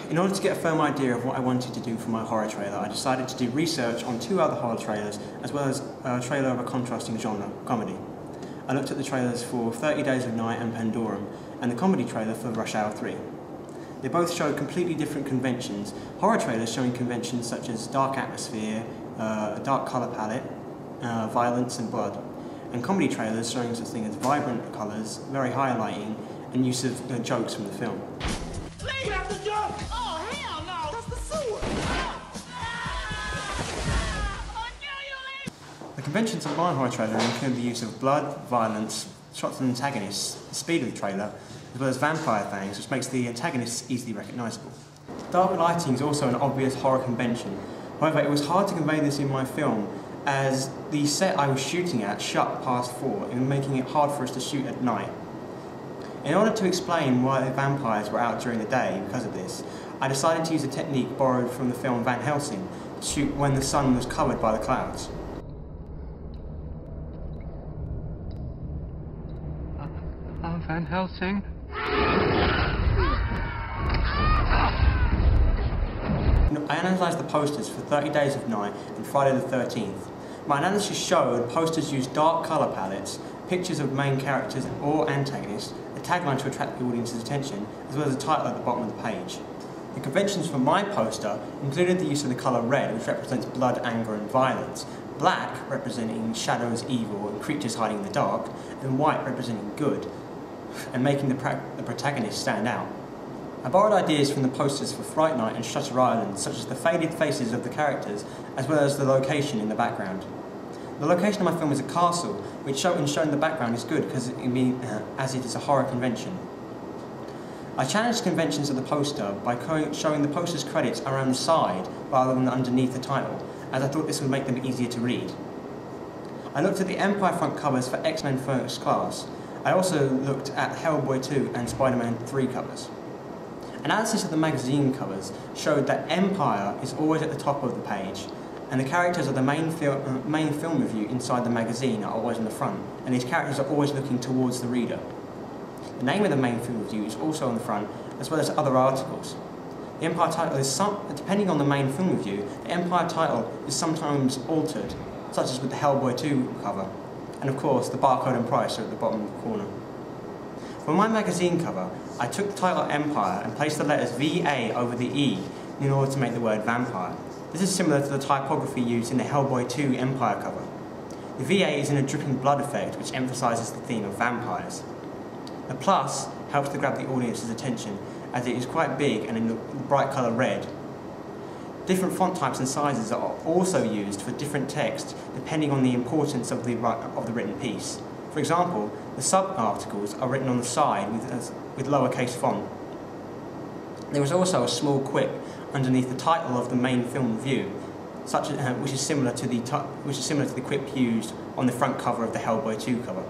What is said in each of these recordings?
In order to get a firm idea of what I wanted to do for my horror trailer, I decided to do research on 2 other horror trailers, as well as a trailer of a contrasting genre, comedy. I looked at the trailers for 30 Days of Night and Pandorum, and the comedy trailer for Rush Hour 3. They both showed completely different conventions, horror trailers showing conventions such as dark atmosphere, a dark colour palette, violence and blood, and comedy trailers showing such things as vibrant colours, very high lighting, and use of jokes from the film. Please! Grab the jump! Oh, hell no! That's the sewer! The conventions of my horror trailer include the use of blood, violence, shots of antagonists, the speed of the trailer, as well as vampire fangs, which makes the antagonists easily recognisable. Dark lighting is also an obvious horror convention. However, it was hard to convey this in my film, as the set I was shooting at shut past 4, and making it hard for us to shoot at night. In order to explain why the vampires were out during the day because of this, I decided to use a technique borrowed from the film Van Helsing to shoot when the sun was covered by the clouds. Van Helsing? I analysed the posters for 30 Days of Night and Friday the 13th. My analysis showed posters used dark colour palettes, pictures of main characters or antagonists, a tagline to attract the audience's attention, as well as a title at the bottom of the page. The conventions for my poster included the use of the colour red, which represents blood, anger and violence, black representing shadows, evil and creatures hiding in the dark, and white representing good, and making the protagonist stand out. I borrowed ideas from the posters for Fright Night and Shutter Island, such as the faded faces of the characters, as well as the location in the background. The location of my film is a castle, which showing the background is good because as it is a horror convention. I challenged conventions of the poster by showing the poster's credits around the side rather than underneath the title, as I thought this would make them easier to read. I looked at the Empire front covers for X-Men First Class. I also looked at Hellboy 2 and Spider-Man 3 covers. Analysis of the magazine covers showed that Empire is always at the top of the page, and the characters of the main film review inside the magazine are always in the front, and these characters are always looking towards the reader. The name of the main film review is also on the front, as well as other articles. The Empire title is depending on the main film review, the Empire title is sometimes altered, such as with the Hellboy 2 cover, and of course the barcode and price are at the bottom of the corner. For my magazine cover, I took the title Empire and placed the letters VA over the E in order to make the word vampire. This is similar to the typography used in the Hellboy 2 Empire cover. The VA is in a dripping blood effect which emphasises the theme of vampires. The plus helps to grab the audience's attention as it is quite big and in the bright colour red. Different font types and sizes are also used for different text depending on the importance of the written piece. For example, the sub-articles are written on the side with lowercase font. There is also a small quip underneath the title of the main film review, which is similar to the quip used on the front cover of the Hellboy 2 cover.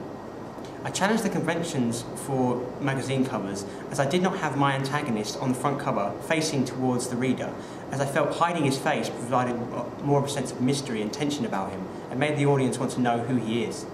I challenged the conventions for magazine covers as I did not have my antagonist on the front cover facing towards the reader, as I felt hiding his face provided more of a sense of mystery and tension about him and made the audience want to know who he is.